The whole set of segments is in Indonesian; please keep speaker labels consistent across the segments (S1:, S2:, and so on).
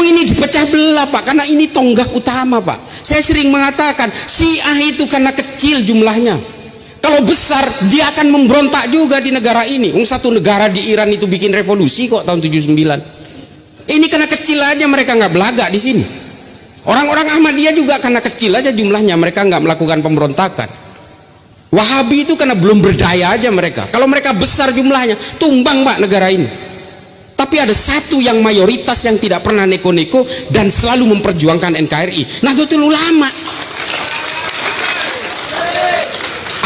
S1: ini dipecah belah Pak, karena ini tonggak utama Pak. Saya sering mengatakan Syiah itu karena kecil jumlahnya, kalau besar dia akan memberontak juga di negara ini. Satu negara di Iran itu bikin revolusi kok tahun 79. Ini karena kecil aja mereka nggak belagak di sini. Orang-orang Ahmadiyah juga karena kecil aja jumlahnya, mereka nggak melakukan pemberontakan. Wahabi itu karena belum berdaya aja mereka. Kalau mereka besar jumlahnya, tumbang Pak negara ini. Tapi ada satu yang mayoritas yang tidak pernah neko-neko dan selalu memperjuangkan NKRI, Nahdlatul Ulama.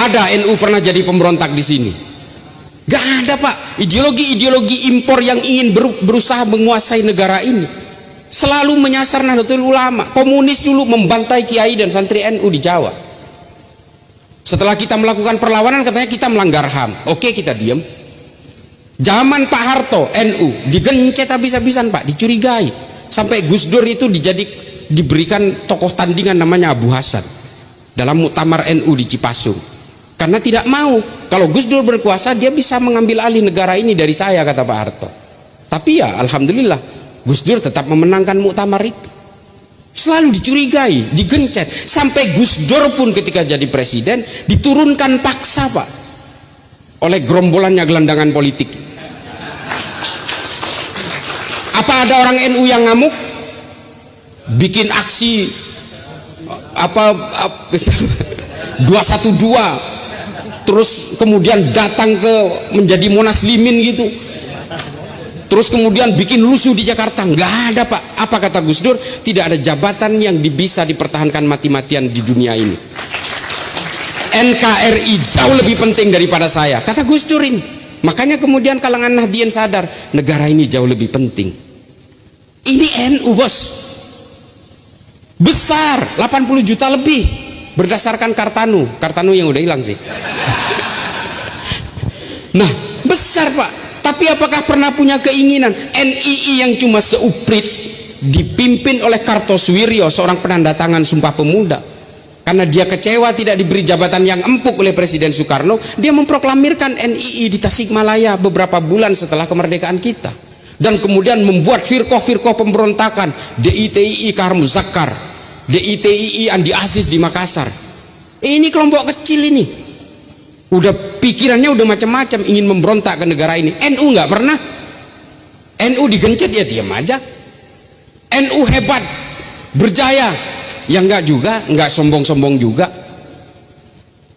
S1: Ada NU pernah jadi pemberontak di sini? Gak ada Pak. Ideologi-ideologi impor yang ingin berusaha menguasai negara ini selalu menyasar Nahdlatul Ulama. Komunis dulu membantai kiai dan santri NU di Jawa. Setelah kita melakukan perlawanan katanya kita melanggar HAM. Oke, kita diam. Zaman Pak Harto NU digencet habis-habisan Pak, dicurigai. Sampai Gus Dur itu diberikan tokoh tandingan namanya Abu Hasan dalam muktamar NU di Cipasung. Karena tidak mau, kalau Gus Dur berkuasa dia bisa mengambil alih negara ini dari saya, kata Pak Harto. Tapi ya alhamdulillah Gus Dur tetap memenangkan muktamar itu. Selalu dicurigai, digencet. Sampai Gus Dur pun ketika jadi presiden diturunkan paksa Pak oleh gerombolannya gelandangan politik. Apa ada orang NU yang ngamuk bikin aksi 212 terus kemudian datang ke menjadi Monaslimin gitu, terus kemudian bikin rusuh di Jakarta? Nggak ada Pak. Apa kata Gus Dur? Tidak ada jabatan yang bisa dipertahankan mati-matian di dunia ini. NKRI jauh lebih penting daripada saya, kata Gus Dur ini. Makanya kemudian kalangan Nahdien sadar negara ini jauh lebih penting. Ini NU bos, besar 80 juta lebih berdasarkan Kartanu yang udah hilang sih. Nah besar Pak. Tapi apakah pernah punya keinginan NII yang cuma seuprit dipimpin oleh Kartosuwiryo, seorang penanda tangan Sumpah Pemuda? Karena dia kecewa tidak diberi jabatan yang empuk oleh Presiden Soekarno, dia memproklamirkan NII di Tasikmalaya beberapa bulan setelah kemerdekaan kita. Dan kemudian membuat firqah-firqah pemberontakan, DITII Kahar Muzakkar, DITII Andi Aziz di Makassar. Ini kelompok kecil ini udah pikirannya udah macam-macam, ingin memberontak ke negara ini. NU nggak pernah. NU digencet ya diam aja. NU hebat, berjaya ya enggak juga, enggak sombong-sombong juga,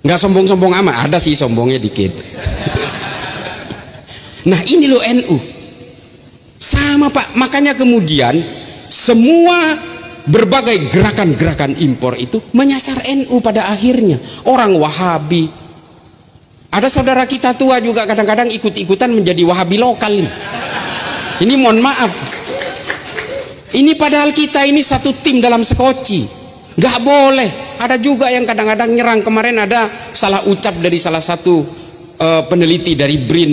S1: enggak sombong-sombong amat, ada sih sombongnya dikit. Nah ini loh NU sama Pak. Makanya kemudian semua berbagai gerakan-gerakan impor itu menyasar NU pada akhirnya. Orang Wahabi, ada saudara kita tua juga kadang-kadang ikut-ikutan menjadi Wahabi lokal ini mohon maaf. Ini padahal kita ini satu tim dalam sekoci, nggak boleh. Ada juga yang kadang-kadang nyerang. Kemarin ada salah ucap dari salah satu peneliti dari BRIN,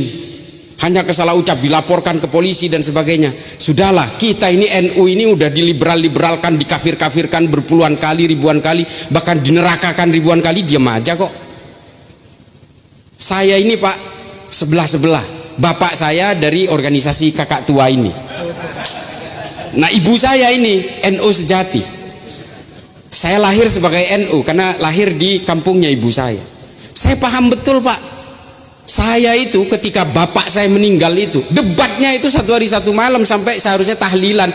S1: hanya kesalah ucap dilaporkan ke polisi dan sebagainya. Sudahlah, kita ini NU ini udah diliberal-liberalkan, dikafir-kafirkan berpuluhan kali, ribuan kali, bahkan dinerakakan ribuan kali, diam aja kok. Saya ini Pak sebelah-sebelah, bapak saya dari organisasi kakak tua ini. Nah ibu saya ini NU sejati. Saya lahir sebagai NU karena lahir di kampungnya ibu saya. Saya paham betul Pak. Saya itu ketika bapak saya meninggal itu debatnya itu 1 hari 1 malam sampai seharusnya tahlilan.